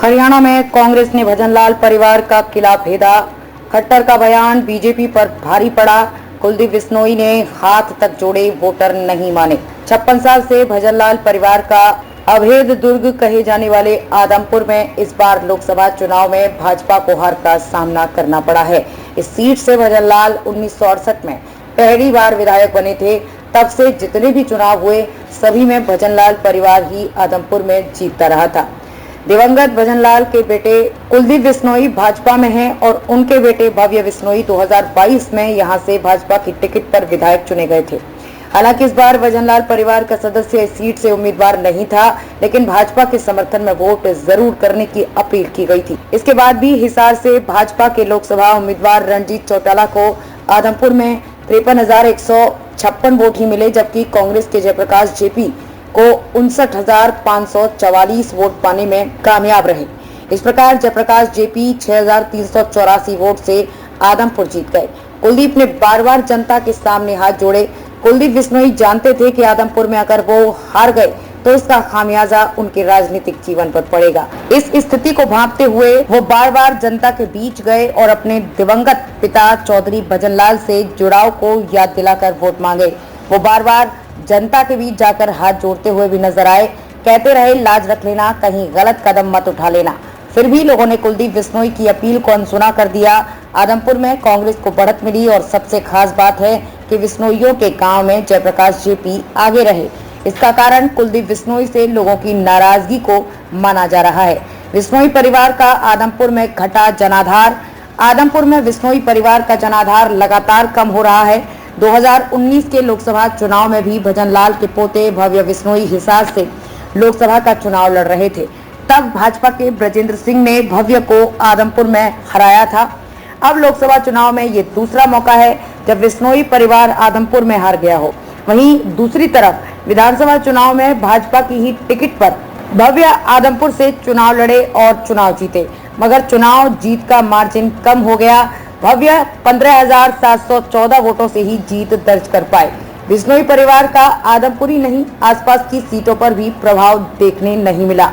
हरियाणा में कांग्रेस ने भजनलाल परिवार का किला भेदा। खट्टर का बयान बीजेपी पर भारी पड़ा। कुलदीप बिश्नोई ने हाथ तक जोड़े, वोटर नहीं माने। 56 साल से भजनलाल परिवार का अभेद दुर्ग कहे जाने वाले आदमपुर में इस बार लोकसभा चुनाव में भाजपा को हार का सामना करना पड़ा है। इस सीट से भजनलाल 1968 में पहली बार विधायक बने थे। तब से जितने भी चुनाव हुए सभी में भजनलाल परिवार ही आदमपुर में जीतता रहा था। दिवंगत भजनलाल के बेटे कुलदीप बिश्नोई भाजपा में हैं और उनके बेटे भव्य बिश्नोई 2022 में यहां से भाजपा की टिकट पर विधायक चुने गए थे। हालांकि इस बार भजनलाल परिवार का सदस्य इस सीट से उम्मीदवार नहीं था, लेकिन भाजपा के समर्थन में वोट जरूर करने की अपील की गई थी। इसके बाद भी हिसार से भाजपा के लोकसभा उम्मीदवार रणजीत चौटाला को आदमपुर में 53,156 वोट ही मिले, जबकि कांग्रेस के जयप्रकाश जेपी को 59,544 वोट पाने में कामयाब रहे। इस प्रकार जयप्रकाश जेपी 6,384 वोट से आदमपुर जीत गए। कुलदीप ने बार बार जनता के सामने हाथ जोड़े। कुलदीप बिश्नोई जानते थे कि आदमपुर में अगर वो हार गए तो इसका खामियाजा उनके राजनीतिक जीवन पर पड़ेगा। इस स्थिति को भांपते हुए वो बार बार जनता के बीच गए और अपने दिवंगत पिता चौधरी भजनलाल से जुड़ाव को याद दिलाकर वोट मांगे। वो बार बार जनता के बीच जाकर हाथ जोड़ते हुए भी नजर आए। कहते रहे, लाज रख लेना, कहीं गलत कदम मत उठा लेना। फिर भी लोगों ने कुलदीप बिश्नोई की अपील को अनसुना कर दिया। आदमपुर में कांग्रेस को बढ़त मिली और सबसे खास बात है कि बिश्नोइयों के गांव में जयप्रकाश जेपी आगे रहे। इसका कारण कुलदीप बिश्नोई से लोगों की नाराजगी को माना जा रहा है। बिश्नोई परिवार का आदमपुर में घटा जनाधार। आदमपुर में बिश्नोई परिवार का जनाधार लगातार कम हो रहा है। 2019 के लोकसभा चुनाव में भी भजनलाल के पोते भव्य बिश्नोई हिसार से लोकसभा का चुनाव लड़ रहे थे। तब भाजपा के ब्रजेंद्र सिंह ने भव्य को आदमपुर में हराया था। अब लोकसभा चुनाव में ये दूसरा मौका है जब बिश्नोई परिवार आदमपुर में हार गया हो। वहीं दूसरी तरफ विधानसभा चुनाव में भाजपा की ही टिकट पर भव्य आदमपुर से चुनाव लड़े और चुनाव जीते, मगर चुनाव जीत का मार्जिन कम हो गया। भव्य 15,714 वोटों से ही जीत दर्ज कर पाए। बिश्नोई परिवार का आदमपुर ही नहीं, आसपास की सीटों पर भी प्रभाव देखने नहीं मिला।